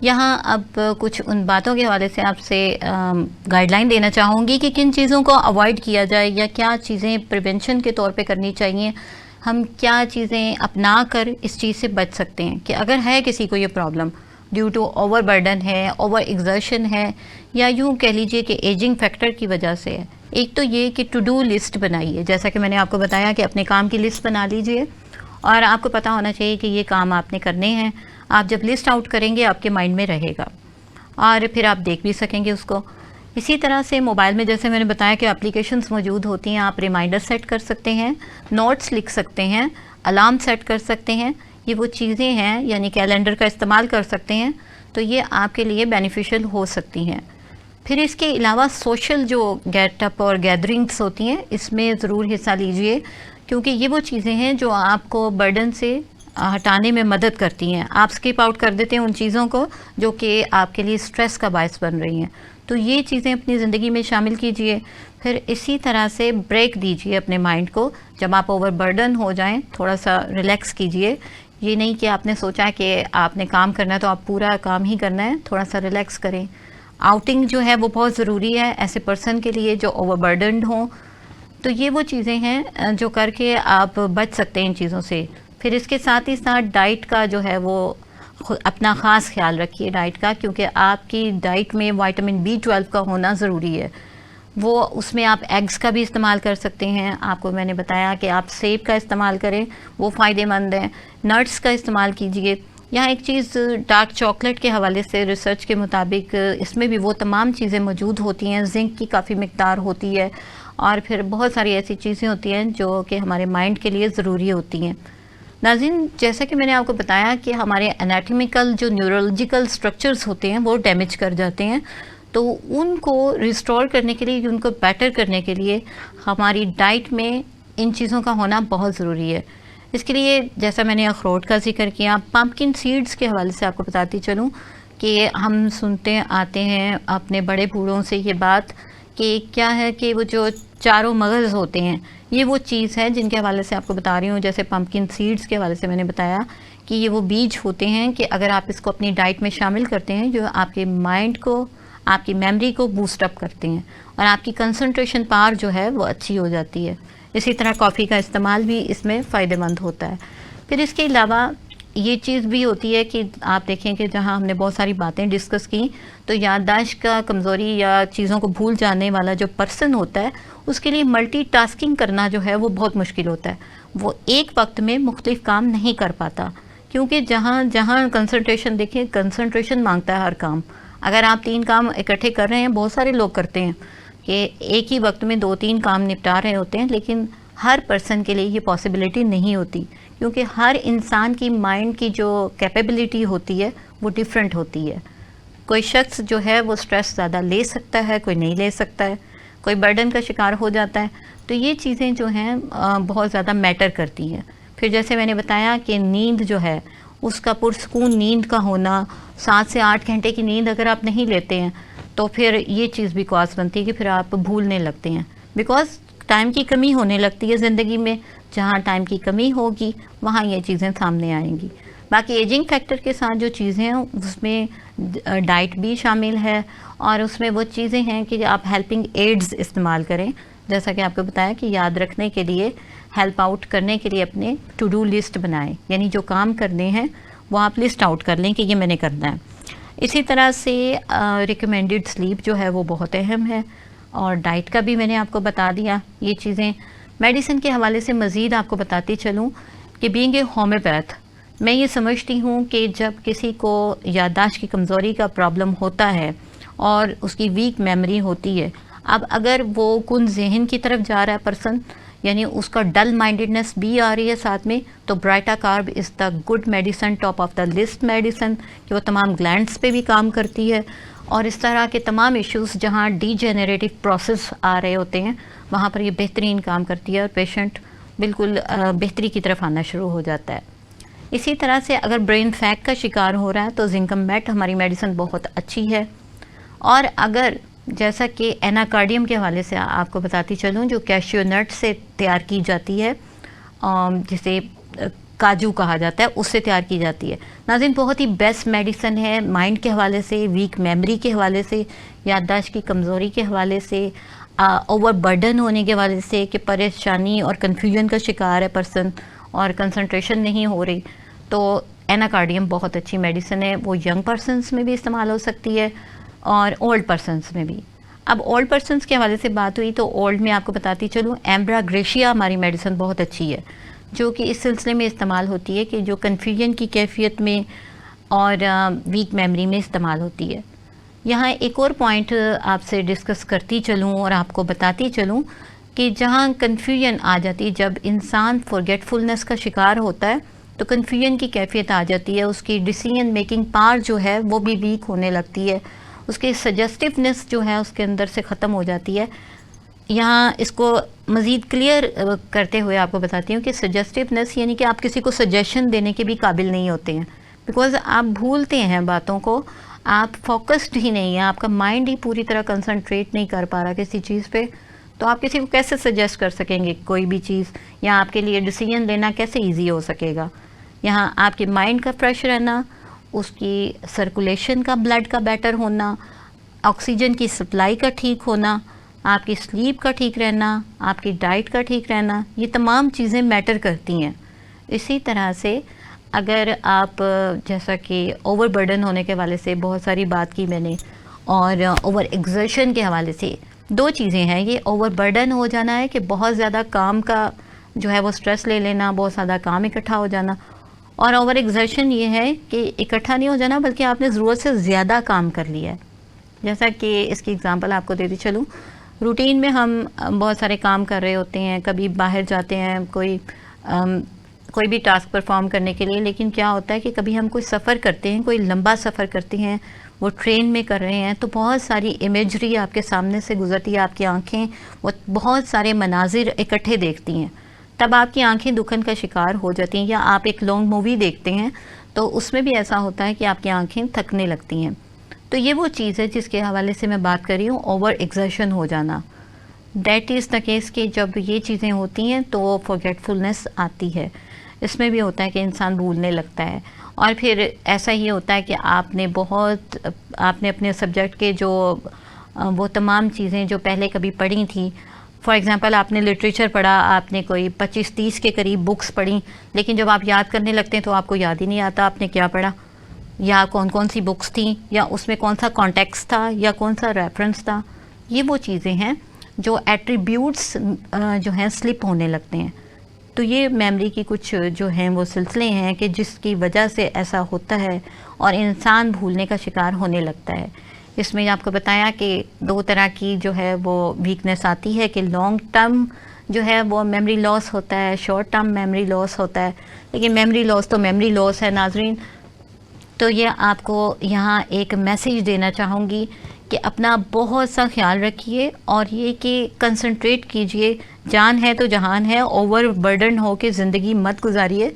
यहाँ अब कुछ उन बातों के हवाले से आपसे गाइडलाइन देना चाहूँगी कि किन चीज़ों को अवॉइड किया जाए या क्या चीज़ें प्रिवेंशन के तौर पे करनी चाहिए, हम क्या चीज़ें अपना कर इस चीज़ से बच सकते हैं कि अगर है किसी को ये प्रॉब्लम ड्यू टू ओवरबर्डन है, ओवर एग्जर्शन है, या यूँ कह लीजिए कि एजिंग फैक्टर की वजह से है। एक तो ये कि टू डू लिस्ट बनाइए, जैसा कि मैंने आपको बताया कि अपने काम की लिस्ट बना लीजिए और आपको पता होना चाहिए कि ये काम आपने करने हैं। आप जब लिस्ट आउट करेंगे आपके माइंड में रहेगा और फिर आप देख भी सकेंगे उसको। इसी तरह से मोबाइल में जैसे मैंने बताया कि एप्लीकेशंस मौजूद होती हैं, आप रिमाइंडर सेट कर सकते हैं, नोट्स लिख सकते हैं, अलार्म सेट कर सकते हैं। ये वो चीज़ें हैं, यानी कैलेंडर का इस्तेमाल कर सकते हैं, तो ये आपके लिए बेनिफिशियल हो सकती हैं। फिर इसके अलावा सोशल जो गेटअप और गैदरिंग्स होती हैं, इसमें ज़रूर हिस्सा लीजिए, क्योंकि ये वो चीज़ें हैं जो आपको बर्डन से हटाने में मदद करती हैं। आप स्किप आउट कर देते हैं उन चीज़ों को जो कि आपके लिए स्ट्रेस का बायस बन रही हैं, तो ये चीज़ें अपनी ज़िंदगी में शामिल कीजिए। फिर इसी तरह से ब्रेक दीजिए अपने माइंड को, जब आप ओवरबर्डन हो जाएं थोड़ा सा रिलैक्स कीजिए। ये नहीं कि आपने सोचा कि आपने काम करना है तो आप पूरा काम ही करना है, थोड़ा सा रिलैक्स करें। आउटिंग जो है वो बहुत ज़रूरी है ऐसे पर्सन के लिए जो ओवरबर्डनड हों। तो ये वो चीज़ें हैं जो करके आप बच सकते हैं इन चीज़ों से। फिर इसके साथ ही साथ डाइट का जो है वो अपना ख़ास ख्याल रखिए डाइट का, क्योंकि आपकी डाइट में विटामिन B12 का होना ज़रूरी है। वो उसमें आप एग्स का भी इस्तेमाल कर सकते हैं। आपको मैंने बताया कि आप सेब का इस्तेमाल करें, वो फ़ायदेमंद है। नट्स का इस्तेमाल कीजिए। यहाँ एक चीज़ डार्क चॉकलेट के हवाले से रिसर्च के मुताबिक इसमें भी वो तमाम चीज़ें मौजूद होती हैं, जिंक की काफ़ी मिकदार होती है और फिर बहुत सारी ऐसी चीज़ें होती हैं जो कि हमारे माइंड के लिए ज़रूरी होती हैं। नाज़रीन, जैसा कि मैंने आपको बताया कि हमारे एनाटॉमिकल जो न्यूरोलॉजिकल स्ट्रक्चर्स होते हैं वो डैमेज कर जाते हैं, तो उनको रिस्टोर करने के लिए, उनको बेटर करने के लिए हमारी डाइट में इन चीज़ों का होना बहुत ज़रूरी है। इसके लिए जैसा मैंने अखरोट का जिक्र किया, पम्पकिन सीड्स के हवाले से आपको बताती चलूँ कि हम सुनते आते हैं अपने बड़े बूढ़ों से ये बात कि क्या है कि वो जो चारों मगज़ होते हैं, ये वो चीज़ है जिनके हवाले से आपको बता रही हूँ। जैसे पम्पकिन सीड्स के हवाले से मैंने बताया कि ये वो बीज होते हैं कि अगर आप इसको अपनी डाइट में शामिल करते हैं, जो आपके माइंड को, आपकी मेमोरी को बूस्ट अप करते हैं और आपकी कंसंट्रेशन पावर जो है वो अच्छी हो जाती है। इसी तरह कॉफ़ी का इस्तेमाल भी इसमें फ़ायदेमंद होता है। फिर इसके अलावा ये चीज़ भी होती है कि आप देखें कि जहाँ हमने बहुत सारी बातें डिस्कस की, तो याददाश्त का कमज़ोरी या चीज़ों को भूल जाने वाला जो पर्सन होता है, उसके लिए मल्टीटास्किंग करना जो है वो बहुत मुश्किल होता है। वो एक वक्त में मुख्तलिफ काम नहीं कर पाता, क्योंकि जहाँ जहाँ कंसंट्रेशन, देखिए कंसंट्रेशन मांगता है हर काम। अगर आप 3 काम इकट्ठे कर रहे हैं, बहुत सारे लोग करते हैं कि एक ही वक्त में 2-3 काम निपटा रहे होते हैं, लेकिन हर पर्सन के लिए ये पॉसिबिलिटी नहीं होती, क्योंकि हर इंसान की माइंड की जो कैपेबिलिटी होती है वो डिफरेंट होती है। कोई शख्स जो है वो स्ट्रेस ज़्यादा ले सकता है, कोई नहीं ले सकता है, कोई बर्डन का शिकार हो जाता है। तो ये चीज़ें जो हैं बहुत ज़्यादा मैटर करती हैं। फिर जैसे मैंने बताया कि नींद जो है उसका पुरसकून नींद का होना, 7 से 8 घंटे की नींद अगर आप नहीं लेते हैं तो फिर ये चीज़ भी कॉज बनती है कि फिर आप भूलने लगते हैं, बिकॉज़ टाइम की कमी होने लगती है ज़िंदगी में। जहाँ टाइम की कमी होगी वहाँ ये चीज़ें सामने आएंगी। बाकी एजिंग फैक्टर के साथ जो चीज़ें हैं उसमें डाइट भी शामिल है और उसमें वो चीज़ें हैं कि आप हेल्पिंग एड्स इस्तेमाल करें। जैसा कि आपको बताया कि याद रखने के लिए, हेल्प आउट करने के लिए अपने टू डू लिस्ट बनाएं, यानी जो काम करने हैं वो आप लिस्ट आउट कर लें कि ये मैंने करना है। इसी तरह से रिकमेंडेड स्लीप जो है वो बहुत अहम है और डाइट का भी मैंने आपको बता दिया ये चीज़ें। मेडिसिन के हवाले से मज़ीद आपको बताती चलूँ कि बीइंग ए होम्योपैथ, मैं ये समझती हूँ कि जब किसी को याददाश्त की कमज़ोरी का प्रॉब्लम होता है और उसकी वीक मेमोरी होती है, अब अगर वो कुन जहन की तरफ जा रहा है पर्सन, यानी उसका डल माइंडेडनेस भी आ रही है साथ में, तो ब्राइटा कार्ब is the good medicine, top of the list medicine, कि वो तमाम ग्लैंड्स पे भी काम करती है और इस तरह के तमाम इश्यूज़ जहाँ डीजेनरेटिव प्रोसेस आ रहे होते हैं वहाँ पर ये बेहतरीन काम करती है और पेशेंट बिल्कुल बेहतरी की तरफ आना शुरू हो जाता है। इसी तरह से अगर ब्रेन फैग का शिकार हो रहा है तो जिंकम मेट हमारी मेडिसिन बहुत अच्छी है। और अगर जैसा कि एनाकार्डियम के हवाले से आपको बताती चलूँ, जो कैशियो नट से तैयार की जाती है, जिसे काजू कहा जाता है, उससे तैयार की जाती है। नाज़रीन, बहुत ही बेस्ट मेडिसिन है माइंड के हवाले से, वीक मेमोरी के हवाले से, याददाश्त की कमज़ोरी के हवाले से, ओवर बर्डन होने के हवाले से कि परेशानी और कन्फ्यूजन का शिकार है पर्सन और कंसंट्रेशन नहीं हो रही, तो एनाकार्डियम बहुत अच्छी मेडिसिन है। वो यंग पर्सनस में भी इस्तेमाल हो सकती है और ओल्ड पर्सनस में भी। अब ओल्ड पर्सनस के हवाले से बात हुई तो ओल्ड में आपको बताती चलूँ, एम्ब्रा ग्रेशिया हमारी मेडिसिन बहुत अच्छी है, जो कि इस सिलसिले में इस्तेमाल होती है कि जो कन्फ्यूजन की कैफियत में और वीक मेमोरी में इस्तेमाल होती है। यहाँ एक और पॉइंट आपसे डिस्कस करती चलूँ और आपको बताती चलूँ कि जहाँ कन्फ्यूजन आ जाती है, जब इंसान फॉरगेटफुलनेस का शिकार होता है तो कन्फ्यूजन की कैफियत आ जाती है, उसकी डिसीजन मेकिंग पावर जो है वो भी वीक होने लगती है, उसकी सजेस्टिवनेस जो है उसके अंदर से ख़त्म हो जाती है। यहाँ इसको मज़ीद क्लियर करते हुए आपको बताती हूँ कि सजेस्टिवनेस यानी कि आप किसी को सजेशन देने के भी काबिल नहीं होते हैं, बिकॉज़ आप भूलते हैं बातों को, आप फोकस्ड ही नहीं है, आपका माइंड ही पूरी तरह कंसंट्रेट नहीं कर पा रहा किसी चीज़ पे, तो आप किसी को कैसे सजेस्ट कर सकेंगे कोई भी चीज़, या आपके लिए डिसीजन लेना कैसे ईजी हो सकेगा। यहाँ आपके माइंड का फ्रेश रहना, उसकी सर्कुलेशन का, ब्लड का बेटर होना, ऑक्सीजन की सप्लाई का ठीक होना, आपकी स्लीप का ठीक रहना, आपकी डाइट का ठीक रहना, ये तमाम चीज़ें मैटर करती हैं। इसी तरह से अगर आप जैसा कि ओवर बर्डन होने के हवाले से बहुत सारी बात की मैंने, और ओवर एक्सर्शन के हवाले से दो चीज़ें हैं। ये ओवर बर्डन हो जाना है कि बहुत ज़्यादा काम का जो है वो स्ट्रेस ले लेना, बहुत ज़्यादा काम इकट्ठा हो जाना, और ओवर एक्सर्शन ये है कि इकट्ठा नहीं हो जाना बल्कि आपने ज़रूरत से ज़्यादा काम कर लिया है। जैसा कि इसकी एग्ज़ाम्पल आपको देती चलूँ, रूटीन में हम बहुत सारे काम कर रहे होते हैं, कभी बाहर जाते हैं कोई भी टास्क परफॉर्म करने के लिए, लेकिन क्या होता है कि कभी हम कोई सफ़र करते हैं, कोई लंबा सफ़र करते हैं, वो ट्रेन में कर रहे हैं, तो बहुत सारी इमेजरी आपके सामने से गुजरती है, आपकी आंखें वो बहुत सारे मनाजिर इकट्ठे देखती हैं, तब आपकी आंखें दुखन का शिकार हो जाती हैं। या आप एक लॉन्ग मूवी देखते हैं तो उसमें भी ऐसा होता है कि आपकी आंखें थकने लगती हैं। तो ये वो चीज़ है जिसके हवाले से मैं बात कर रही हूँ, ओवर एक्सर्शन हो जाना। दैट इज़ द केस कि जब ये चीज़ें होती हैं तो फॉरगेटफुलनेस आती है। इसमें भी होता है कि इंसान भूलने लगता है, और फिर ऐसा ही होता है कि आपने अपने सब्जेक्ट के जो वो तमाम चीज़ें जो पहले कभी पढ़ी थी, फॉर एग्ज़ाम्पल आपने लिटरेचर पढ़ा, आपने कोई 25-30 के करीब बुक्स पढ़ी, लेकिन जब आप याद करने लगते हैं तो आपको याद ही नहीं आता आपने क्या पढ़ा, या कौन कौन सी बुक्स थी, या उसमें कौन सा कॉन्टेक्स्ट था, या कौन सा रेफरेंस था। ये वो चीज़ें हैं जो एट्रीब्यूट्स जो हैं स्लिप होने लगते हैं। तो ये मेमोरी की कुछ जो हैं वो सिलसिले हैं कि जिसकी वजह से ऐसा होता है और इंसान भूलने का शिकार होने लगता है। इसमें आपको बताया कि दो तरह की जो है वो वीकनेस आती है कि लॉन्ग टर्म जो है वो मेमोरी लॉस होता है, शॉर्ट टर्म मेमोरी लॉस होता है। लेकिन मेमोरी लॉस तो मेमोरी लॉस है नाजरीन। तो ये आपको यहाँ एक मैसेज देना चाहूँगी कि अपना बहुत सा ख्याल रखिए, और ये कि कंसंट्रेट कीजिए, जान है तो जहान है, ओवर बर्डन हो के ज़िंदगी मत गुजारिए।